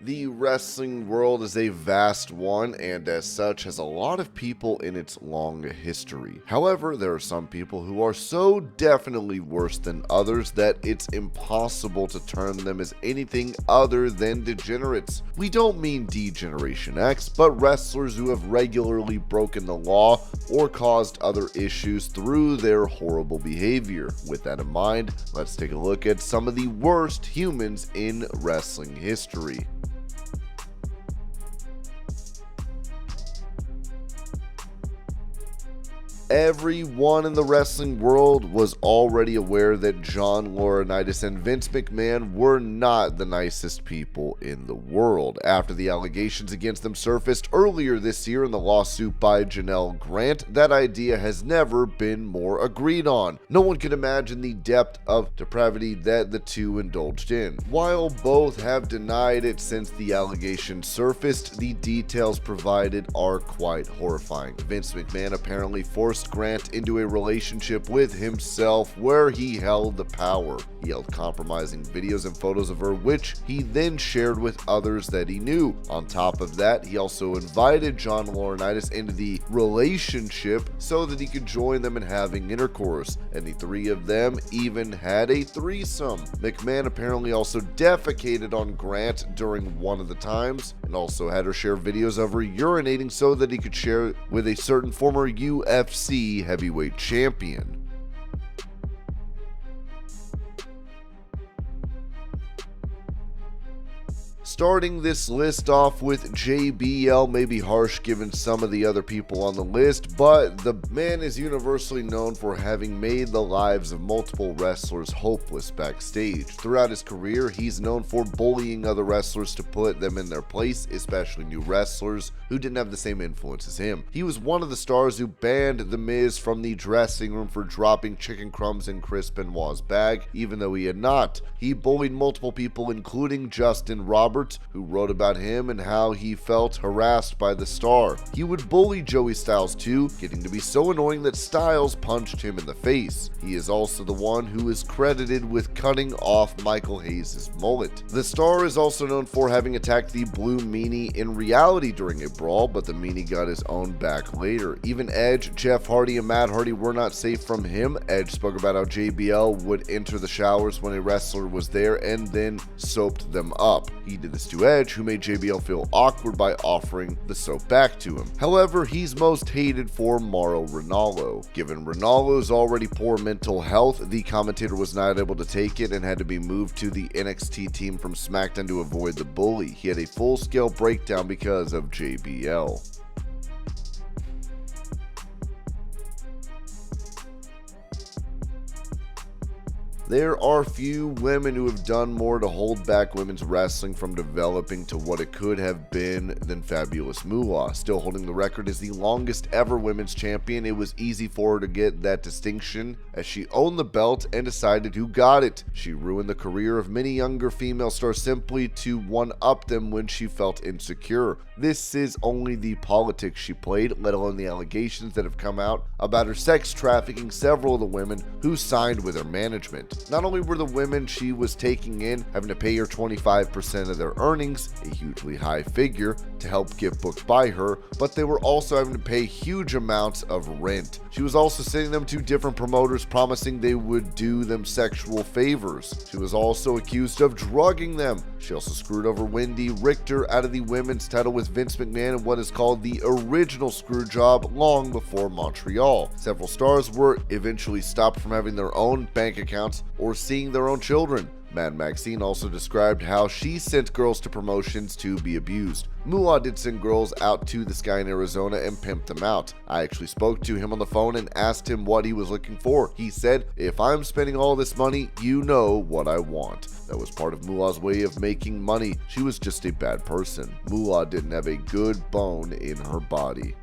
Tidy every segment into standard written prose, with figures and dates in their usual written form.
The wrestling world is a vast one and as such has a lot of people in its long history. However, there are some people who are so definitely worse than others that it's impossible to term them as anything other than degenerates. We don't mean Degeneration X, but wrestlers who have regularly broken the law or caused other issues through their horrible behavior. With that in mind, let's take a look at some of the worst humans in wrestling history. Everyone in the wrestling world was already aware that John Laurinaitis and Vince McMahon were not the nicest people in the world. After the allegations against them surfaced earlier this year in the lawsuit by Janelle Grant, that idea has never been more agreed on. No one could imagine the depth of depravity that the two indulged in. While both have denied it since the allegations surfaced, the details provided are quite horrifying. Vince McMahon apparently forced Grant into a relationship with himself where he held the power. He held compromising videos and photos of her, which he then shared with others that he knew. On top of that, he also invited John Laurinaitis into the relationship so that he could join them in having intercourse, and the three of them even had a threesome. McMahon apparently also defecated on Grant during one of the times, and also had her share videos of her urinating so that he could share with a certain former UFC heavyweight champion. Starting this list off with JBL may be harsh given some of the other people on the list, but the man is universally known for having made the lives of multiple wrestlers hopeless backstage. Throughout his career, he's known for bullying other wrestlers to put them in their place, especially new wrestlers who didn't have the same influence as him. He was one of the stars who banned The Miz from the dressing room for dropping chicken crumbs in Chris Benoit's bag, even though he had not. He bullied multiple people, including Justin Roberts, who wrote about him and how he felt harassed by the star. He would bully Joey Styles too, getting to be so annoying that Styles punched him in the face. He is also the one who is credited with cutting off Michael Hayes' mullet. The star is also known for having attacked the Blue Meanie in reality during a brawl, but the Meanie got his own back later. Even Edge, Jeff Hardy, and Matt Hardy were not safe from him. Edge spoke about how JBL would enter the showers when a wrestler was there and then soaped them up. He did this to Edge, who made JBL feel awkward by offering the soap back to him. However, he's most hated for Mauro Ranallo. Given Ranallo's already poor mental health, the commentator was not able to take it and had to be moved to the NXT team from SmackDown to avoid the bully. He had a full-scale breakdown because of JBL. There are few women who have done more to hold back women's wrestling from developing to what it could have been than Fabulous Moolah. Still holding the record as the longest ever women's champion, it was easy for her to get that distinction as she owned the belt and decided who got it. She ruined the career of many younger female stars simply to one-up them when she felt insecure. This is only the politics she played, let alone the allegations that have come out about her sex trafficking several of the women who signed with her management. Not only were the women she was taking in having to pay her 25% of their earnings, a hugely high figure, to help get booked by her, but they were also having to pay huge amounts of rent. She was also sending them to different promoters promising they would do them sexual favors. She was also accused of drugging them. She also screwed over Wendy Richter out of the women's title with Vince McMahon in what is called the original screw job long before Montreal. Several stars were eventually stopped from having their own bank accounts or seeing their own children. Mad Maxine also described how she sent girls to promotions to be abused. Moolah did send girls out to the sky in Arizona and pimped them out. I actually spoke to him on the phone and asked him what he was looking for. He said, "If I'm spending all this money, you know what I want." That was part of Moolah's way of making money. She was just a bad person. Moolah didn't have a good bone in her body.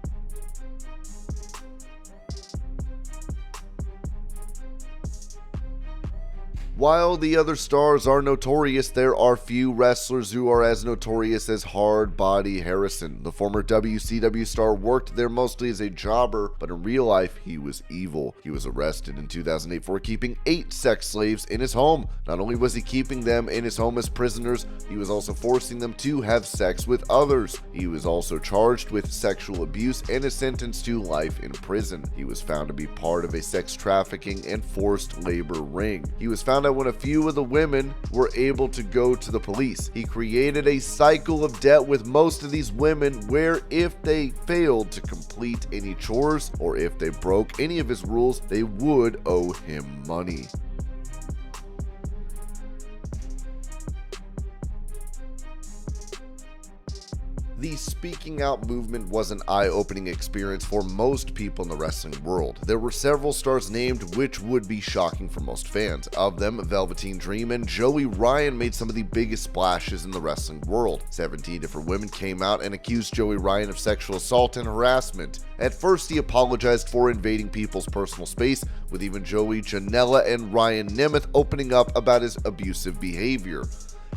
While the other stars are notorious, there are few wrestlers who are as notorious as Hard Body Harrison. The former WCW star worked there mostly as a jobber, but in real life, he was evil. He was arrested in 2008 for keeping 8 sex slaves in his home. Not only was he keeping them in his home as prisoners, he was also forcing them to have sex with others. He was also charged with sexual abuse and is sentenced to life in prison. He was found to be part of a sex trafficking and forced labor ring. He was found out when a few of the women were able to go to the police. He created a cycle of debt with most of these women where if they failed to complete any chores or if they broke any of his rules, they would owe him money. The speaking out movement was an eye-opening experience for most people in the wrestling world. There were several stars named which would be shocking for most fans. Of them, Velvetine Dream and Joey Ryan made some of the biggest splashes in the wrestling world. 17 different women came out and accused Joey Ryan of sexual assault and harassment. At first, he apologized for invading people's personal space, with even Joey Janela and Ryan Nemeth opening up about his abusive behavior.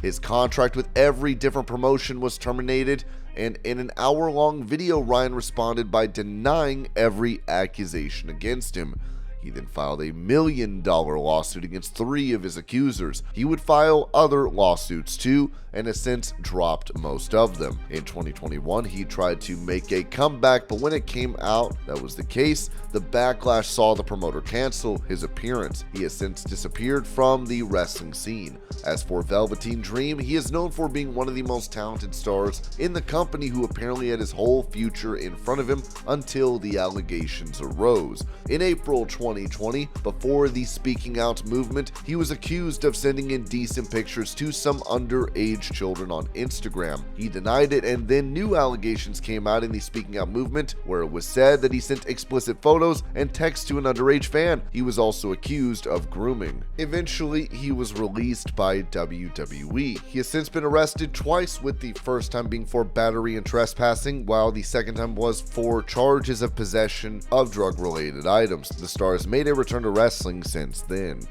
His contract with every different promotion was terminated, and in an hour-long video, Ryan responded by denying every accusation against him. He then filed a $1 million lawsuit against 3 of his accusers. He would file other lawsuits too, and has since dropped most of them. In 2021, he tried to make a comeback, but when it came out that was the case, the backlash saw the promoter cancel his appearance. He has since disappeared from the wrestling scene. As for Velvetine Dream, he is known for being one of the most talented stars in the company who apparently had his whole future in front of him until the allegations arose. In April 2020, before the speaking out movement, he was accused of sending indecent pictures to some underage children on Instagram. He denied it, and then new allegations came out in the speaking out movement where it was said that he sent explicit photos and texts to an underage fan. He was also accused of grooming. Eventually, he was released by WWE. He has since been arrested twice, with the first time being for battery and trespassing, while the second time was for charges of possession of drug-related items. The star has made a return to wrestling since then.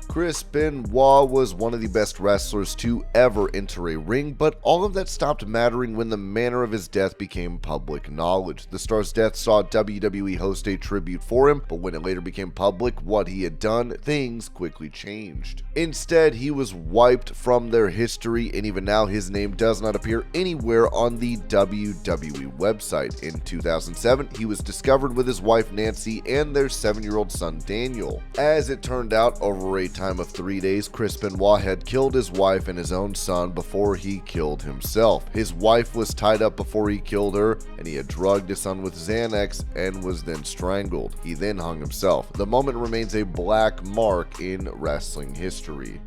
Chris Benoit was one of the best wrestlers to ever enter a ring, but all of that stopped mattering when the manner of his death became public knowledge. The star's death saw WWE host a tribute for him, but when it later became public what he had done, things quickly changed. Instead, he was wiped from their history, and even now his name does not appear anywhere on the WWE website. In 2007, he was discovered with his wife Nancy and their 7-year-old son Daniel. As it turned out, over a time of 3 days, Chris Benoit had killed his wife and his own son before he killed himself. His wife was tied up before he killed her, and he had drugged his son with Xanax and was then strangled. He then hung himself. The moment remains a black mark in wrestling history.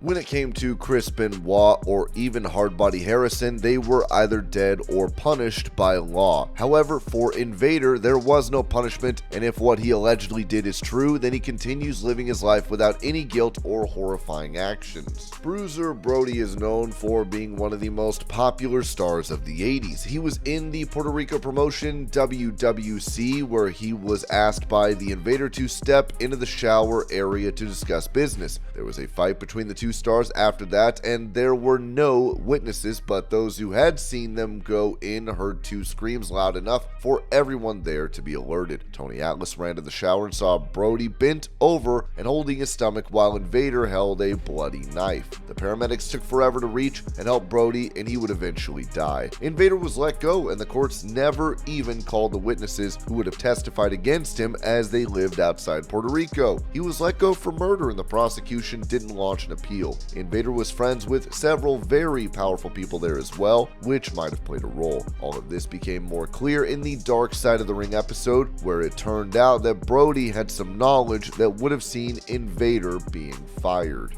When it came to Chris Benoit or even Hard Body Harrison, they were either dead or punished by law. However, for Invader, there was no punishment, and if what he allegedly did is true, then he continues living his life without any guilt or horrifying actions. Bruiser Brody is known for being one of the most popular stars of the 80s. He was in the Puerto Rico promotion WWC, where he was asked by the Invader to step into the shower area to discuss business. There was a fight between the two stars after that, and there were no witnesses, but those who had seen them go in heard 2 screams loud enough for everyone there to be alerted. Tony Atlas ran to the shower and saw Brody bent over and holding his stomach while Invader held a bloody knife. The paramedics took forever to reach and help Brody, and he would eventually die. Invader was let go, and the courts never even called the witnesses who would have testified against him, as they lived outside Puerto Rico. He was let go for murder, and the prosecution didn't launch an appeal. Invader was friends with several very powerful people there as well, which might have played a role. All of this became more clear in the Dark Side of the Ring episode, where it turned out that Brody had some knowledge that would have seen Invader being fired.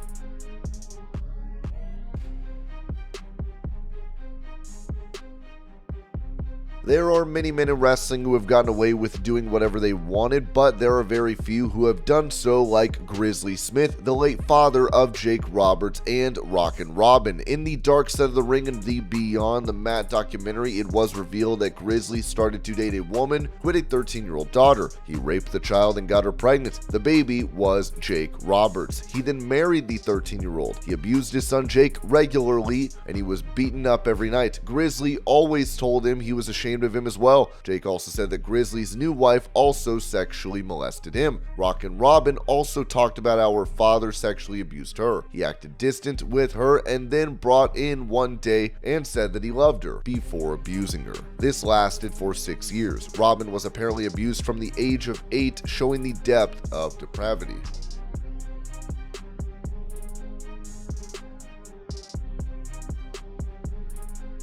There are many men in wrestling who have gotten away with doing whatever they wanted, but there are very few who have done so, like Grizzly Smith, the late father of Jake Roberts and Rockin' Robin. In the Dark Side of the Ring and the Beyond the Mat documentary, it was revealed that Grizzly started to date a woman who had a 13-year-old daughter. He raped the child and got her pregnant. The baby was Jake Roberts. He then married the 13-year-old. He abused his son Jake regularly, and he was beaten up every night. Grizzly always told him he was ashamed of him as well. Jake also said that Grizzly's new wife also sexually molested him. Rockin' Robin also talked about how her father sexually abused her. He acted distant with her and then brought in one day and said that he loved her before abusing her. This lasted for 6 years. Robin was apparently abused from the age of 8, showing the depth of depravity.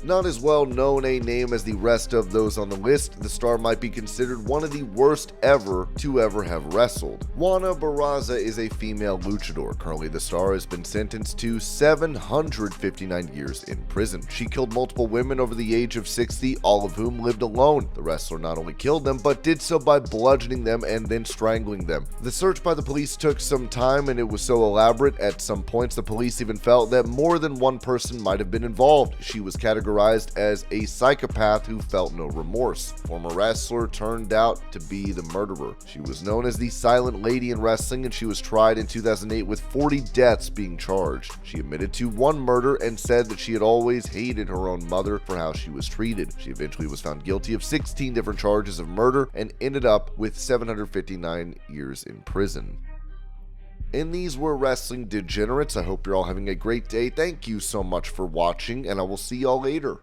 Not as well known a name as the rest of those on the list, the star might be considered one of the worst ever to ever have wrestled. Juana Barraza is a female luchador. Currently, the star has been sentenced to 759 years in prison. She killed multiple women over the age of 60, all of whom lived alone. The wrestler not only killed them, but did so by bludgeoning them and then strangling them. The search by the police took some time, and it was so elaborate, at some points the police even felt that more than one person might have been involved. She was categorized as a psychopath who felt no remorse. Former wrestler turned out to be the murderer. She was known as the Silent Lady in wrestling, and she was tried in 2008 with 40 deaths being charged. She admitted to one murder and said that she had always hated her own mother for how she was treated. She eventually was found guilty of 16 different charges of murder and ended up with 759 years in prison. And these were Wrestling Degenerates. I hope you're all having a great day. Thank you so much for watching, and I will see y'all later.